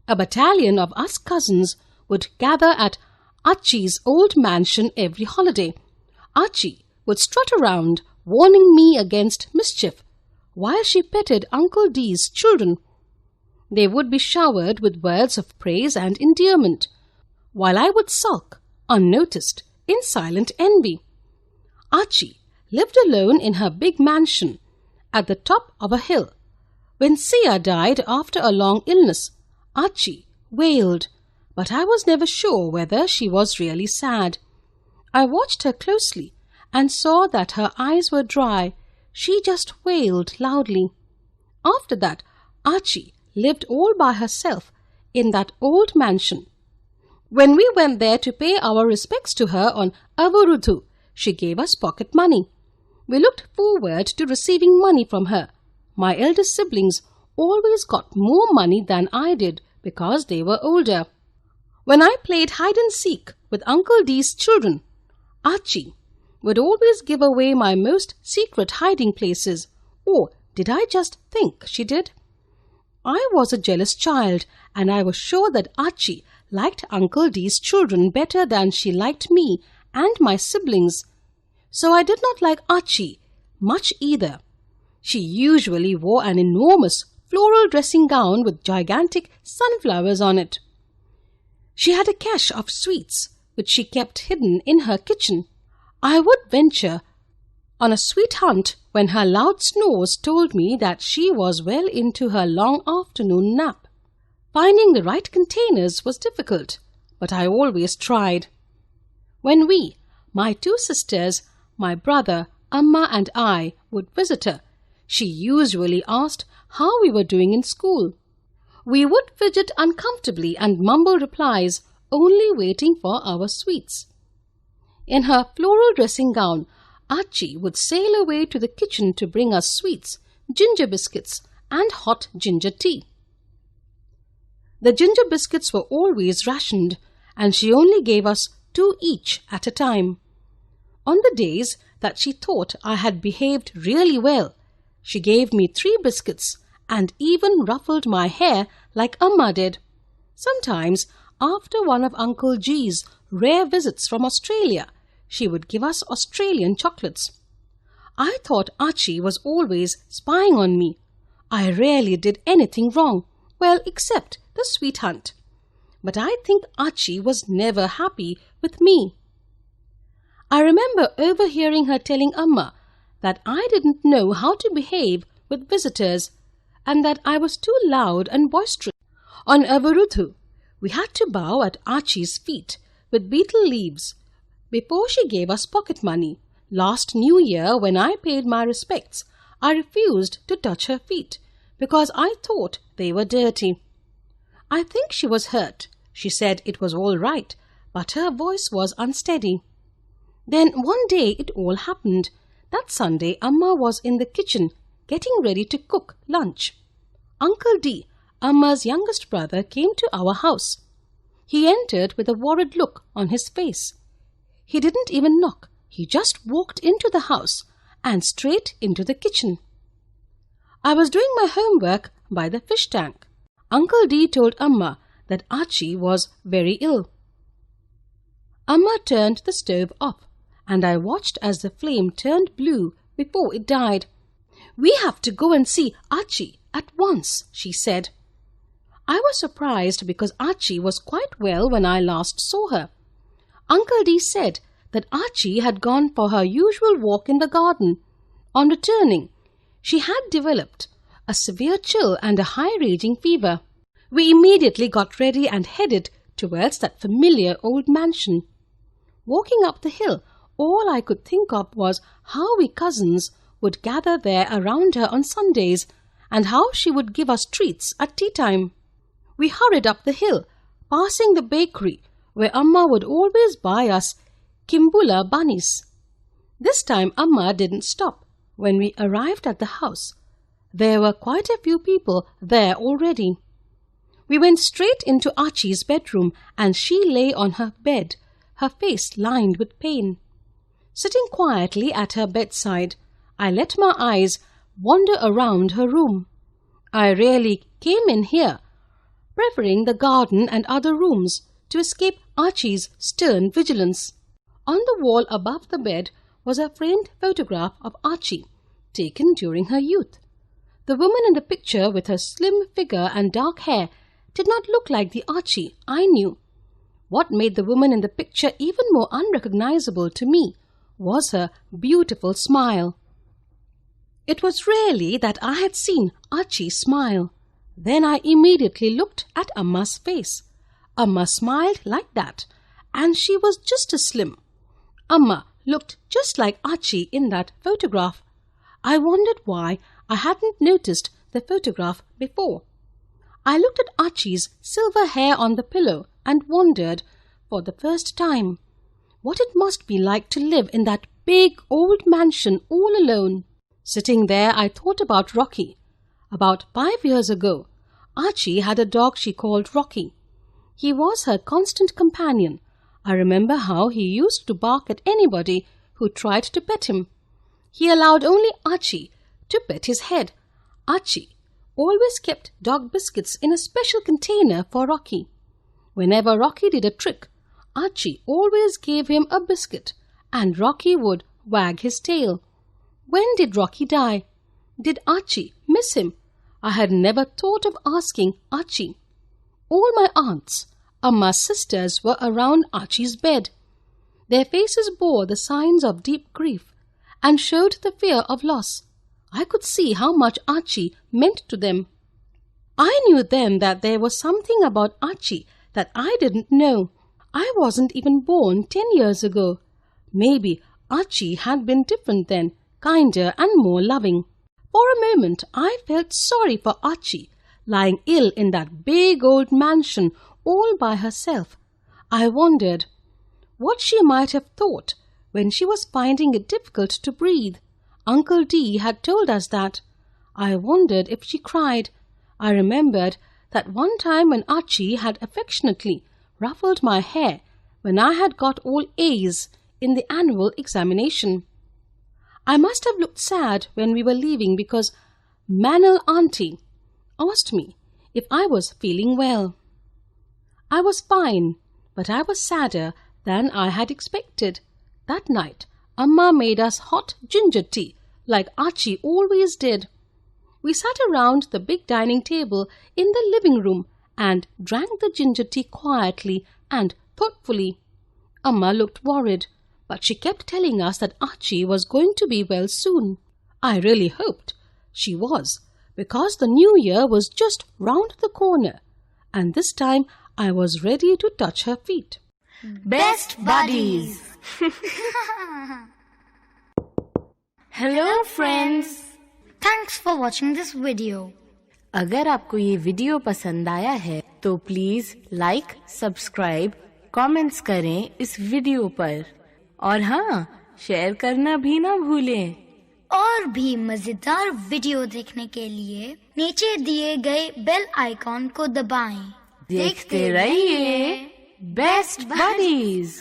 A battalion of us cousins would gather at Archie's old mansion every holiday. Archie would strut around, warning me against mischief, while she petted Uncle Dee's children. They would be showered with words of praise and endearment, while I would sulk, unnoticed, in silent envy. Archie lived alone in her big mansion at the top of a hill. When Sia died after a long illness, Archie wailed, but I was never sure whether she was really sad. I watched her closely and saw that her eyes were dry. She just wailed loudly. After that, Archie lived all by herself in that old mansion. When we went there to pay our respects to her on Avuruthu, she gave us pocket money. We looked forward to receiving money from her. My elder siblings always got more money than I did because they were older. When I played hide-and-seek with Uncle Dee's children, Archie would always give away my most secret hiding places. Or did I just think she did? I was a jealous child, and I was sure that Archie liked Uncle Dee's children better than she liked me and my siblings. So I did not like Archie much either. She usually wore an enormous floral dressing gown with gigantic sunflowers on it. She had a cache of sweets, which she kept hidden in her kitchen. I would venture on a sweet hunt when her loud snores told me that she was well into her long afternoon nap. Finding the right containers was difficult, but I always tried. When we, my two sisters, my brother, Amma and I, would visit her, she usually asked how we were doing in school. We would fidget uncomfortably and mumble replies, only waiting for our sweets. In her floral dressing gown, Archie would sail away to the kitchen to bring us sweets, ginger biscuits, and hot ginger tea. The ginger biscuits were always rationed, and she only gave us 2 each at a time. On the days that she thought I had behaved really well, she gave me 3 biscuits and even ruffled my hair like Amma did. Sometimes, after one of Uncle G's rare visits from Australia, she would give us Australian chocolates. I thought Archie was always spying on me. I rarely did anything wrong, well, except the sweet hunt. But I think Archie was never happy with me. I remember overhearing her telling Amma that I didn't know how to behave with visitors and that I was too loud and boisterous. On Avuruthu, we had to bow at Archie's feet with betel leaves before she gave us pocket money. Last New Year, when I paid my respects, I refused to touch her feet because I thought they were dirty. I think she was hurt. She said it was all right, but her voice was unsteady. Then one day it all happened. That Sunday, Amma was in the kitchen getting ready to cook lunch. Uncle D, Amma's youngest brother, came to our house. He entered with a worried look on his face. He didn't even knock. He just walked into the house and straight into the kitchen. I was doing my homework by the fish tank. Uncle D told Amma that Archie was very ill. Amma turned the stove off, and I watched as the flame turned blue before it died. "We have to go and see Archie at once," she said. I was surprised because Archie was quite well when I last saw her. Uncle D said that Archie had gone for her usual walk in the garden. On returning, she had developed a severe chill and a high-raging fever. We immediately got ready and headed towards that familiar old mansion. Walking up the hill, all I could think of was how we cousins would gather there around her on Sundays and how she would give us treats at tea time. We hurried up the hill, passing the bakery where Amma would always buy us Kimbula bunnies. This time Amma didn't stop. When we arrived at the house, there were quite a few people there already. We went straight into Archie's bedroom and she lay on her bed, her face lined with pain. Sitting quietly at her bedside, I let my eyes wander around her room. I rarely came in here, preferring the garden and other rooms to escape Archie's stern vigilance. On the wall above the bed was a framed photograph of Archie, taken during her youth. The woman in the picture, with her slim figure and dark hair, did not look like the Archie I knew. What made the woman in the picture even more unrecognizable to me was her beautiful smile. It was rarely that I had seen Archie smile. Then I immediately looked at Amma's face. Amma smiled like that, and she was just as slim. Amma looked just like Archie in that photograph. I wondered why I hadn't noticed the photograph before. I looked at Archie's silver hair on the pillow and wondered, for the first time, what it must be like to live in that big old mansion all alone. Sitting there, I thought about Rocky. About 5 years ago, Archie had a dog she called Rocky. He was her constant companion. I remember how he used to bark at anybody who tried to pet him. He allowed only Archie to pet his head. Archie always kept dog biscuits in a special container for Rocky. Whenever Rocky did a trick, Archie always gave him a biscuit, and Rocky would wag his tail. When did Rocky die? Did Archie miss him? I had never thought of asking Archie. All my aunts, Amma's sisters, were around Archie's bed. Their faces bore the signs of deep grief and showed the fear of loss. I could see how much Archie meant to them. I knew then that there was something about Archie that I didn't know. I wasn't even born 10 years ago. Maybe Archie had been different then, kinder and more loving. For a moment I felt sorry for Archie, lying ill in that big old mansion all by herself. I wondered what she might have thought when she was finding it difficult to breathe. Uncle Dee had told us that. I wondered if she cried. I remembered that one time when Archie had affectionately ruffled my hair when I had got all A's in the annual examination. I must have looked sad when we were leaving because Manal Auntie asked me if I was feeling well. I was fine, but I was sadder than I had expected. That night, Amma made us hot ginger tea, like Archie always did. We sat around the big dining table in the living room and drank the ginger tea quietly and thoughtfully. Amma looked worried, but she kept telling us that Archie was going to be well soon. I really hoped she was, because the new year was just round the corner, and this time I was ready to touch her feet. Best buddies! Hello friends! Thanks for watching this video. अगर आपको ये video पसंद आया है तो please like, subscribe, comments करें इस video पर और हाँ, शेयर करना भी ना भूलें। और भी मजेदार वीडियो देखने के लिए नीचे दिए गए बेल आइकॉन को दबाएं। देखते रहिए बेस्ट बडीज।